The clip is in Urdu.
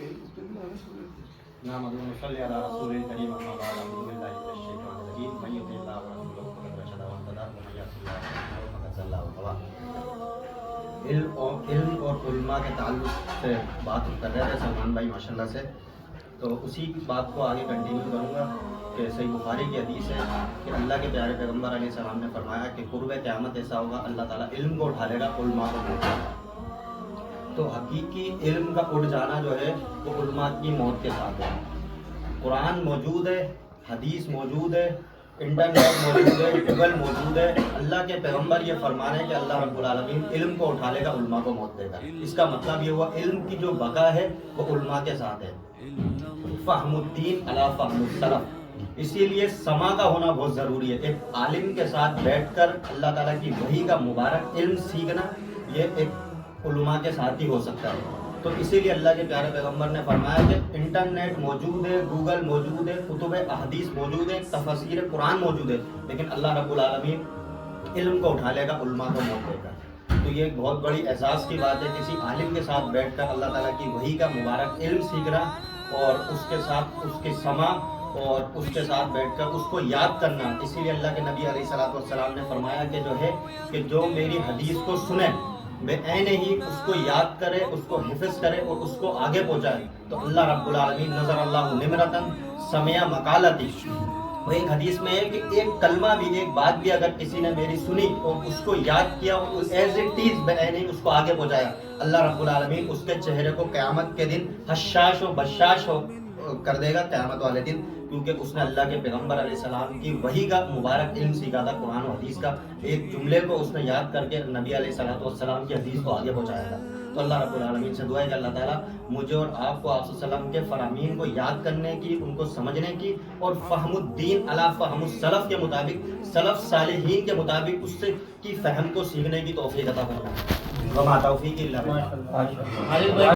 نحمد ونصلي على رسول الكريم اما بعد اعوذ بالله من الشيطان الرجيم من يطع الله ورسوله فقد رشد واهتدى ومن يعص الله ورسوله فقد ضل وغوى. علم اور علماء کے تعلق سے بات کر رہے تھے سلمان بھائی ماشاء اللہ سے، تو اسی بات کو آگے کنٹینیو کروں گا کہ صحیح بخاری کی حدیث ہے کہ اللہ کے پیارے پیغمبر علیہ السلام نے فرمایا کہ قرب قیامت ایسا ہوگا اللہ تعالیٰ علم کو اٹھا لے گا، علماء کو موت دے گا. تو حقیقی علم کا اٹھ جانا جو ہے وہ علماء کی موت کے ساتھ ہے. قرآن موجود ہے، حدیث موجود ہے، انٹرنیٹ موجود ہے، گوگل موجود ہے. اللہ کے پیغمبر یہ فرما رہے ہیں کہ اللہ رب العالمین علم کو اٹھا لے گا، علماء کو موت دے گا. اس کا مطلب یہ ہوا علم کی جو بقا ہے وہ علماء کے ساتھ ہے. فہم الدین علی فہم السلف، اسی لیے سما کا ہونا بہت ضروری ہے. ایک عالم کے ساتھ بیٹھ کر اللہ تعالیٰ کی وحی کا مبارک علم سیکھنا یہ ایک علماء کے ساتھ ہی ہو سکتا ہے. تو اسی لیے اللہ کے پیارے پیغمبر نے فرمایا کہ انٹرنیٹ موجود ہے، گوگل موجود ہے، کتب احادیث موجود ہے، تفسیر قرآن موجود ہے، لیکن اللہ رب العالمین علم کو اٹھا لے گا، علماء کو موت دے گا. تو یہ ایک بہت بڑی اعزاز کی بات ہے کسی عالم کے ساتھ بیٹھ کر اللہ تعالیٰ کی وحی کا مبارک علم سیکھنا اور اس کے ساتھ اس کی سما اور اس کے ساتھ بیٹھ کر اس کو یاد کرنا. اسی لیے اللہ کے نبی علیہ السلام نے فرمایا کہ جو میری حدیث کو سنے بے عین ہی اس کو یاد کرے، اس کو حفظ کرے اور اس کو آگے پہنچائے تو اللہ رب العالمین نظر اللہ نمرتن سمع مقالتی. وہ ایک حدیث میں ہے کہ ایک کلمہ بھی، ایک بات بھی اگر کسی نے میری سنی اور اس کو یاد کیا اور ایز اٹ از بے عین ہی اس کو آگے پہنچایا، اللہ رب العالمین اس کے چہرے کو قیامت کے دن حشاش و بشاش کر دے گا قیامت والے دن، کیونکہ اس نے اللہ کے پیغمبر علیہ السلام کی وحی کا مبارک علم سیکھا تھا. قرآن و حدیث کا ایک جملے کو اس نے یاد کر کے نبی علیہ السلام کی حدیث کو آگے پہنچایا تھا. تو اللہ رب العالمین سے دعا ہے کہ اللہ تعالیٰ مجھے اور آپ کو آپ صلی اللہ علیہ وسلم کے فرامین کو یاد کرنے کی، ان کو سمجھنے کی اور فہم الدین علی فہم السلف کے مطابق، سلف صالحین کے مطابق اس سے کی فہم کو سیکھنے کی توفیق عطا فرمائے. وما توفیق الا باللہ.